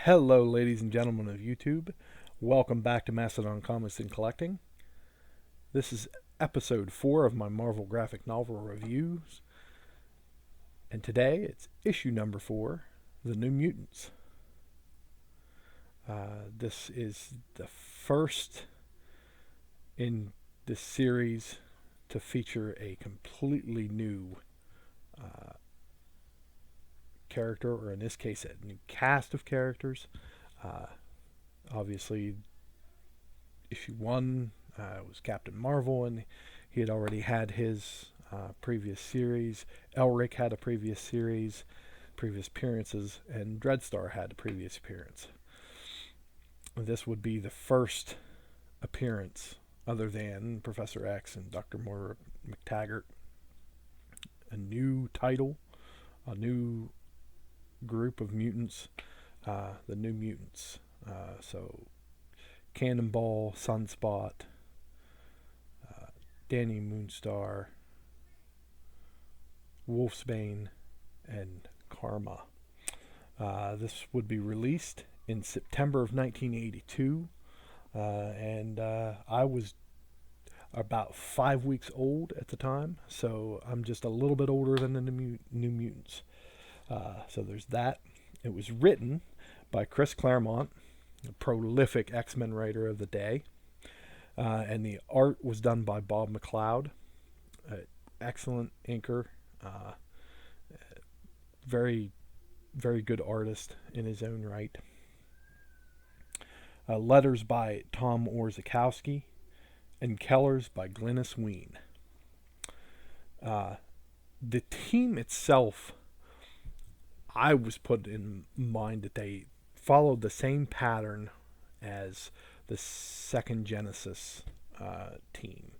Hello, ladies and gentlemen of YouTube. Welcome back to Mastodon Comics and Collecting. This is episode 4 of my Marvel graphic novel reviews. And today it's issue number 4, The New Mutants. This is the first in this series to feature a completely new character, or in this case a new cast of characters. Obviously issue 1 was Captain Marvel, and he had already had his previous series. Elric had a previous series, previous appearances, and Dreadstar had a previous appearance. This would be the first appearance other than Professor X and Dr. Moira MacTaggert. A new title, a new group of mutants, the New Mutants. So Cannonball, Sunspot, Danielle Moonstar, Wolfsbane, and Karma. This would be released in September of 1982, and I was about 5 weeks old at the time, so I'm just a little bit older than the New Mutants. So there's that. It was written by Chris Claremont, a prolific X-Men writer of the day, and the art was done by Bob McLeod, excellent inker, very, very good artist in his own right. Letters by Tom Orzechowski, and colors by Glynis Wein. The team itself, I was put in mind that they followed the same pattern as the second Genesis team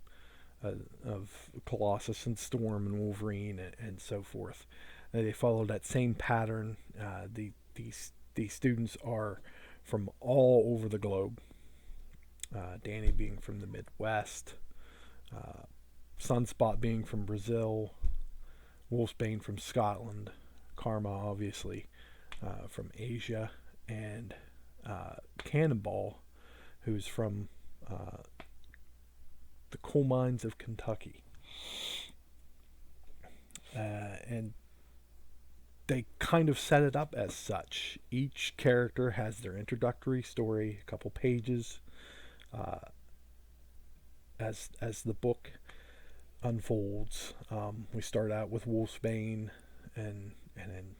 of Colossus and Storm and Wolverine and so forth. They followed that same pattern. These students are from all over the globe. Danny being from the Midwest, Sunspot being from Brazil, Wolfsbane from Scotland, Karma obviously from Asia, and Cannonball, who's from the coal mines of Kentucky. And they kind of set it up as such. Each character has their introductory story, a couple pages, as the book unfolds. We start out with Wolfsbane and then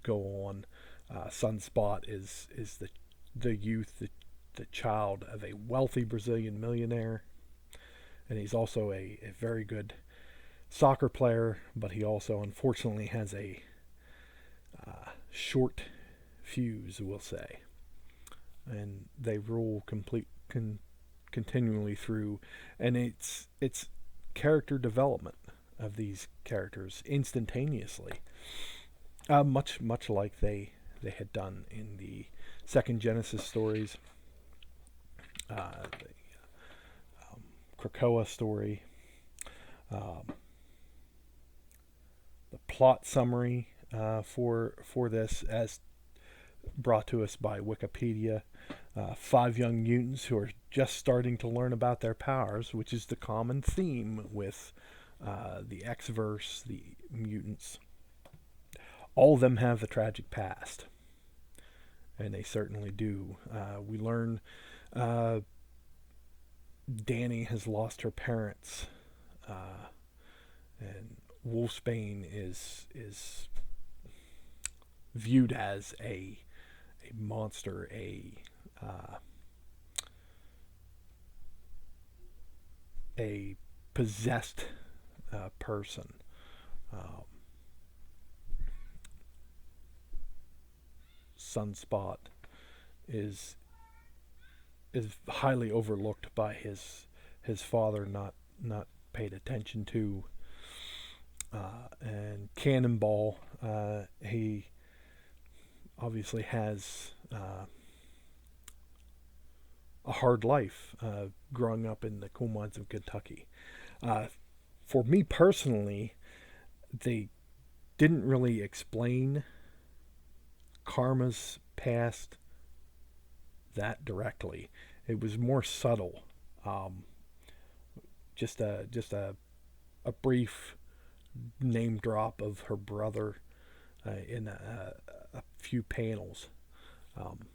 go on. Sunspot is the youth, the child of a wealthy Brazilian millionaire, and he's also a very good soccer player, but he also unfortunately has a short fuse, we'll say. And they roll continually through, and it's character development of these characters instantaneously, much like they had done in the second Genesis stories, the Krakoa story. The plot summary for this, as brought to us by Wikipedia: 5 young mutants who are just starting to learn about their powers, which is the common theme with the X-verse, the mutants. All of them have a tragic past, and they certainly do. We learn Danny has lost her parents, and Wolfsbane is viewed as a monster, a possessed person. Sunspot is highly overlooked by his father, not paid attention to. And Cannonball, he obviously has a hard life growing up in the coal mines of Kentucky. For me personally, they didn't really explain Karma's past that directly. It was more subtle. Um, just a brief name drop of her brother in a few panels. Um,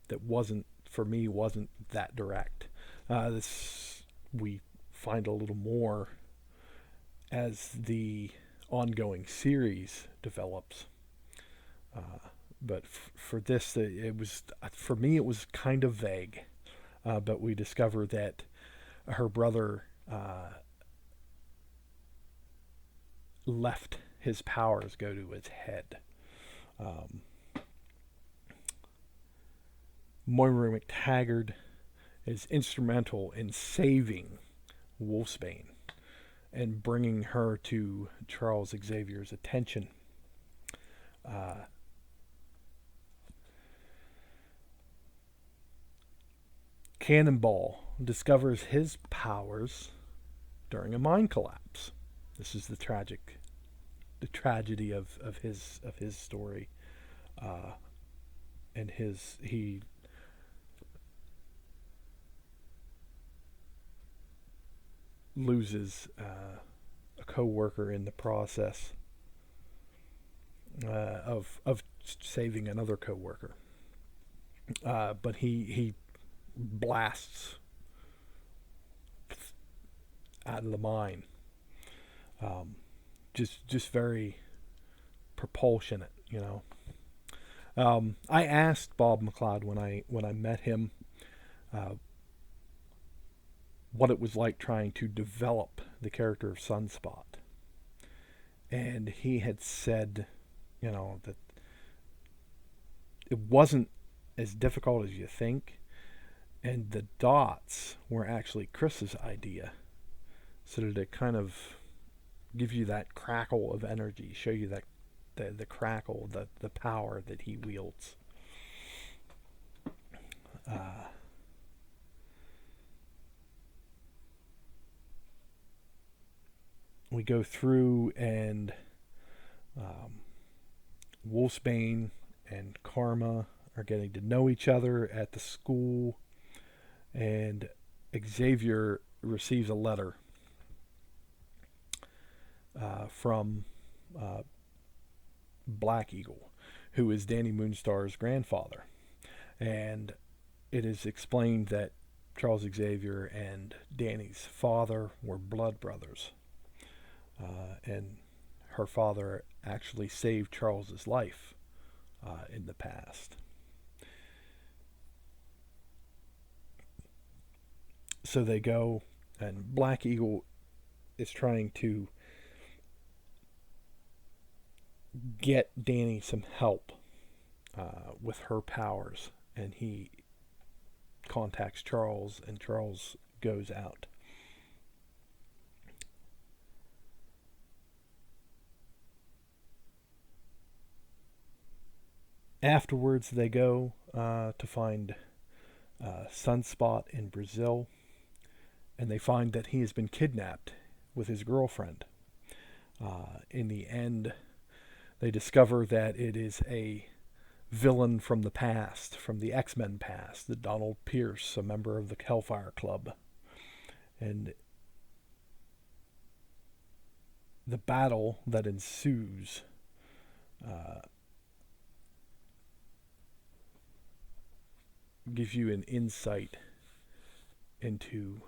that wasn't, for me, wasn't that direct. This we find a little more as the ongoing series develops. But for this, it was, for me, it was kind of vague. But we discover that her brother left his powers go to his head. Um, Moira MacTaggert is instrumental in saving Wolfsbane and bringing her to Charles Xavier's attention. Cannonball discovers his powers during a mine collapse. This is the tragedy of his story, and he loses a co-worker in the process of saving another co-worker. But he blasts out of the mine. Just very propulsionate, you know. I asked Bob McLeod when I met him what it was like trying to develop the character of Sunspot, and he had said, you know, that it wasn't as difficult as you think, and the dots were actually Chris's idea, so that it kind of give you that crackle of energy, show you that the crackle, the power that he wields. We go through, and Wolfsbane and Karma are getting to know each other at the school, and Xavier receives a letter from Black Eagle, who is Danielle Moonstar's grandfather. And it is explained that Charles Xavier and Danny's father were blood brothers. And her father actually saved Charles's life in the past. So they go, and Black Eagle is trying to get Danny some help with her powers, and he contacts Charles, and Charles goes out. Afterwards, they go to find Sunspot in Brazil, and they find that he has been kidnapped with his girlfriend. In the end, they discover that it is a villain from the past, from the X-Men past, the Donald Pierce, a member of the Hellfire Club. And the battle that ensues gives you an insight into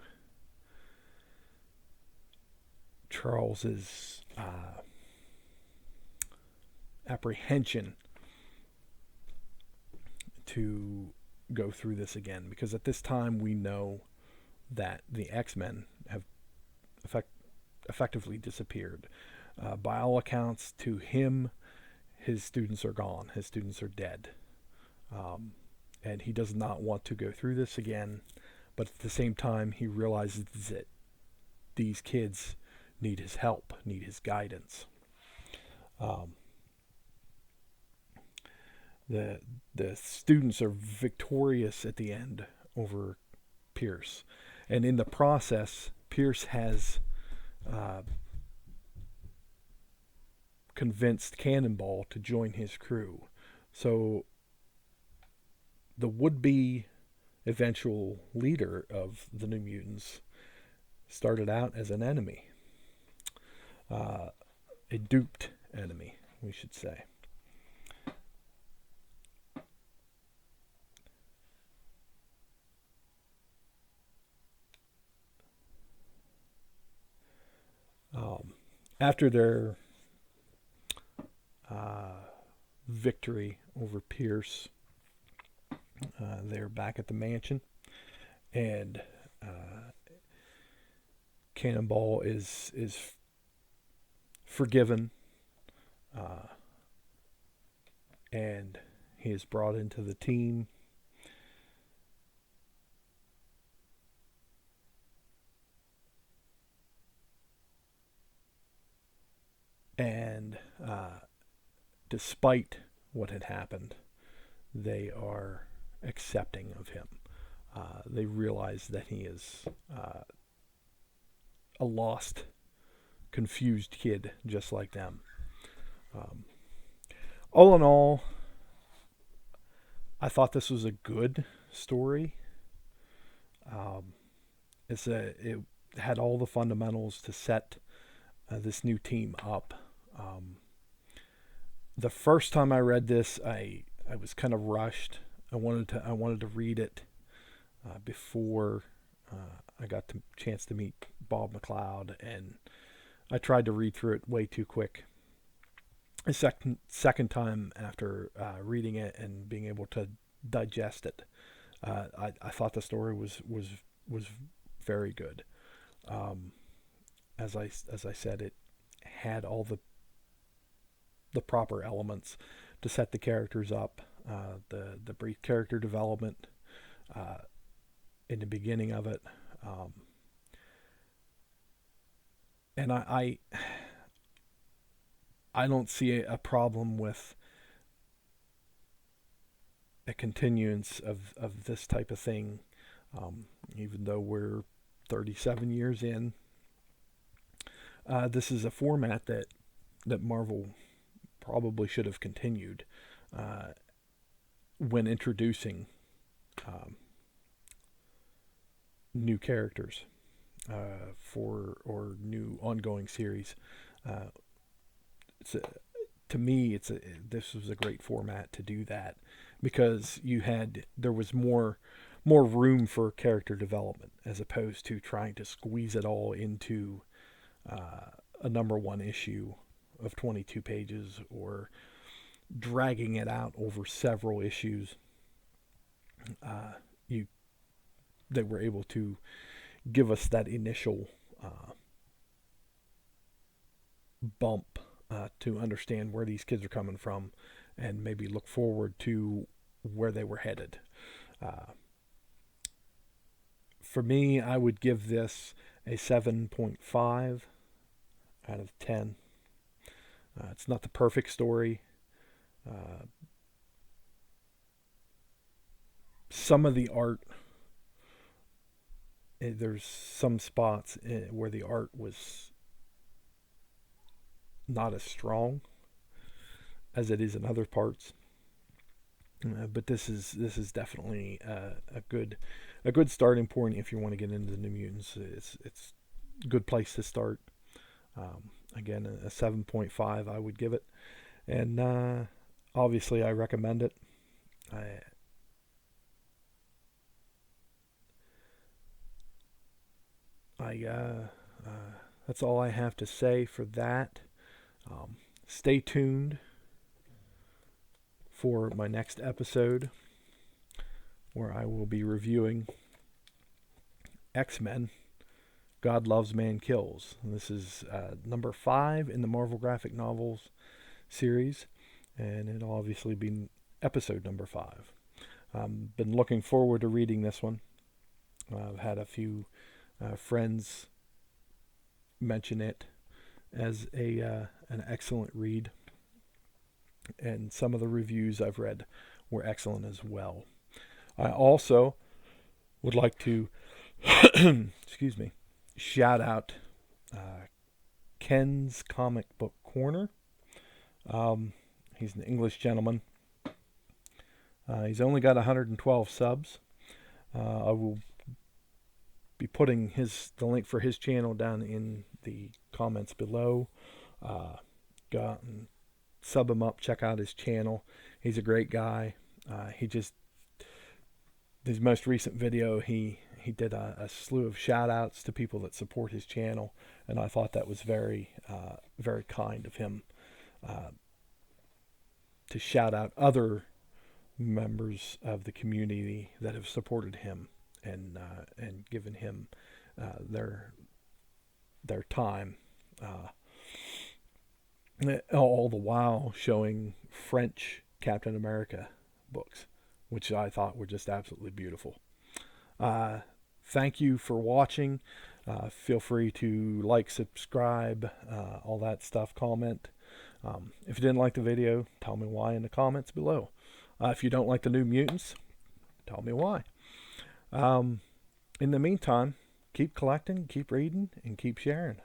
Charles's apprehension to go through this again, because at this time we know that the X-Men have effectively disappeared. By all accounts, to him, his students are gone. His students are dead. And he does not want to go through this again, but at the same time, he realizes that these kids need his help, need his guidance. The students are victorious at the end over Pierce, and in the process, Pierce has convinced Cannonball to join his crew. So the would-be eventual leader of the New Mutants started out as an enemy, a duped enemy, we should say. After their victory over Pierce, they're back at the mansion, and Cannonball is forgiven, and he is brought into the team. And despite what had happened, they are accepting of him. They realize that he is a lost, confused kid just like them. All in all, I thought this was a good story. It had all the fundamentals to set this new team up. The first time I read this, I was kind of rushed. I wanted to read it before I got the chance to meet Bob McLeod, and I tried to read through it way too quick. The second time after reading it and being able to digest it, I thought the story was very good. As I said, it had all the proper elements to set the characters up. The brief character development in the beginning of it, and I don't see a problem with a continuance of this type of thing, even though we're 37 years in. This is a format that Marvel probably should have continued when introducing new characters or new ongoing series. To me, this was a great format to do that, because there was more room for character development, as opposed to trying to squeeze it all into a number one issue of 22 pages, or dragging it out over several issues. They were able to give us that initial bump to understand where these kids are coming from, and maybe look forward to where they were headed. For me, I would give this a 7.5 out of 10. It's not the perfect story. Some of the art, there's some spots where the art was not as strong as it is in other parts. But this is definitely a good starting point if you want to get into the New Mutants. It's a good place to start. Again, a 7.5 I would give it, and obviously I recommend it. That's all I have to say for that. Stay tuned for my next episode, where I will be reviewing X-Men, God Loves, Man Kills. And this is number 5 in the Marvel graphic novels series, and it'll obviously be episode number 5. Been looking forward to reading this one. I've had a few friends mention it as an excellent read, and some of the reviews I've read were excellent as well. I also would like to excuse me, shout out Ken's Comic Book Corner. He's an English gentleman. He's only got 112 subs. I will be putting the link for his channel down in the comments below. Go and sub him up, check out his channel. He's a great guy. His most recent video, he did a slew of shout outs to people that support his channel, and I thought that was very very kind of him to shout out other members of the community that have supported him and given him their time, all the while showing French Captain America books, which I thought were just absolutely beautiful. Thank you for watching. Feel free to like, subscribe, all that stuff, comment. If you didn't like the video, tell me why in the comments below. If you don't like the New Mutants, tell me why. In the meantime, keep collecting, keep reading, and keep sharing.